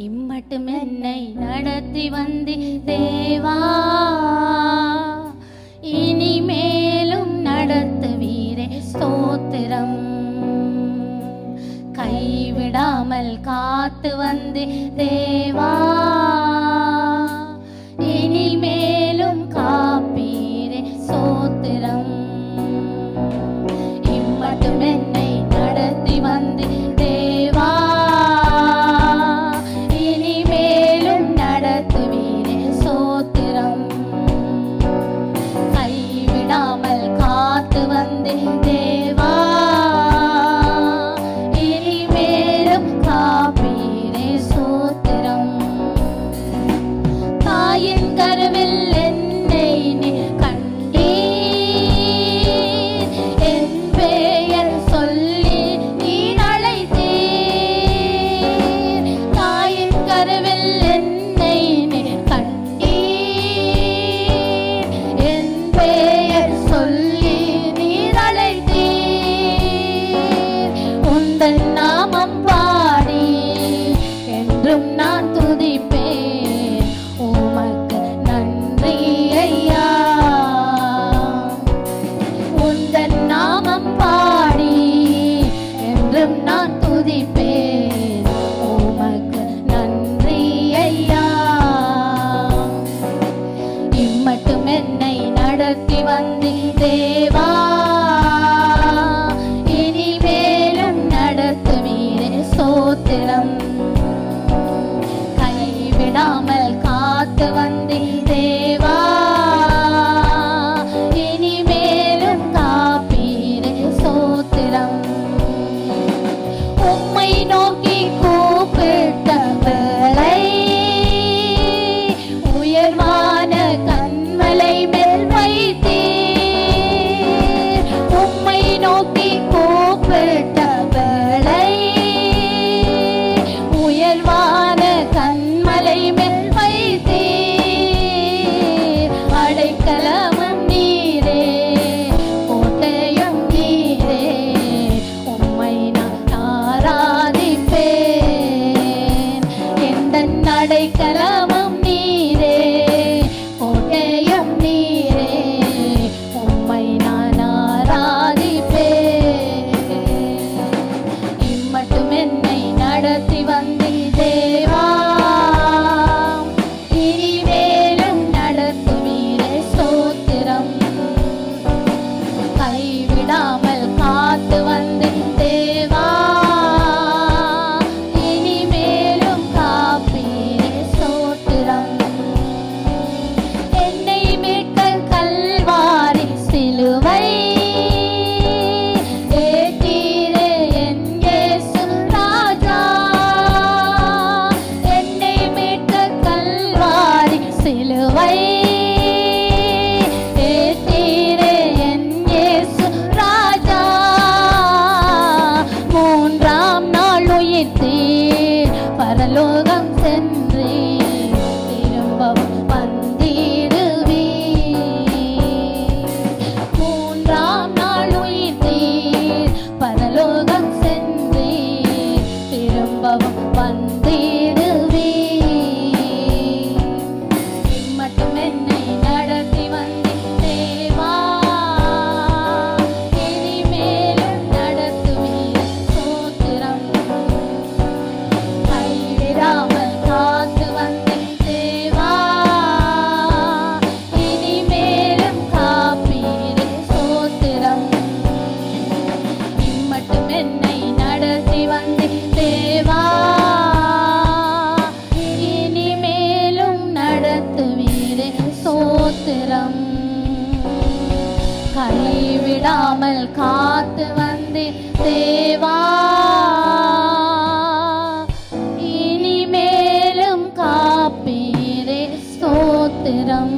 இம்மட்டும் என்னை நடத்தி வந்தி தேவா, இனிமேலும் நடத்துவீரே ஸ்தோத்திரம். கைவிடாமல் காத்து வந்தி தேவா, இனிமேலும் காப்பீரே ஸ்தோத்திரம். இம்மட்டும் என்னை நடத்தி வந்தி தேவா, இனிமேலும் நடத்துவீரே ஸ்தோத்திரம். கைவிடாமல் காத்து வந்தி தேவா, இனிமேலும் காப்பீரே ஸ்தோத்திரம். தாயின் கருவில் என்னை நீ கண்டீர், என் பெயர் சொல்லி நீர் அழைத்தீர். தாயின் கருவில் என்னை நீ கண்டீர், என் பெயர் சொல்லி நீர் அழைத்தீர். உந்தன் நாமம் பாடி என்றும் நான் துதிப்பேன், உமக்கு நன்றி ஐயா. உந்தன் நாமம் பாடி என்றும் நான் துதிப்பேன், உமக்கு நன்றி ஐயா. இம்மட்டும் என்னை நடத்தி வந்தி தேவா, இனிமேலும் நடத்துவீரே ஸ்தோத்திரம். கைவிடாமல் காத்து வந்தி தேவா, இனிமேலும் காப்பீரே ஸ்தோத்திரம். உம்மை நோக்கி கூப்பிட்ட வேளை, உயர்வான கன்மலை மேல் வைத்தீர். உம்மை நோக்கி கூப்பிட்ட வேளை, உயர்வான கன்மலை மேல் வைத்தீர். அடைக்கலமும் நீரே, கோட்டையும் நீரே, உம்மை நான் ஆராதிப்பேன். எந்தன் அடைக்கலமும் நீரே, கோட்டையும் நீரே, உம்மை நான் ஆராதிப்பேன். இம்மட்டும் என்னை நடத்தி வந்தி தேவா, இனிமேலும் நடத்துவீரே ஸ்தோத்திரம். கைவிடாமல் காத்து வந்தி தேவா, இனிமேலும் காப்பீரே ஸ்தோத்திரம். என்னை மீட்க கல்வாரி சிலுவை ஏற்றீரே என் இயேசு ராஜா. என்னை மீட்க கல்வாரி சிலுவை ஏற்றீரே என் இயேசு ராஜா. மூன்றாம் நாள் உயிர்த்தீர், பரலோகம் சென்றீர், திரும்பவும் வந்திடுவீர். மூன்றாம் நாள் உயிர்த்தீர், பரலோகம் சென்றீர், திரும்பவும் வந்திடுவீர். இம்மட்டும் என்னை நடத்தி வந்தி தேவா, இனிமேலும் நடத்துவீரே ஸ்தோத்திரம். கைவிடாமல் காத்து வந்தி தேவா, இனிமேலும் காப்பீரே ஸ்தோத்திரம். இம்மட்டும் என்னை நடத்தி வந்தி தேவா, இனிமேலும் நடத்துவீரே ஸ்தோத்திரம். கைவிடாமல் காத்து வந்தி தேவா, இனிமேலும் காப்பீரே ஸ்தோத்திரம்.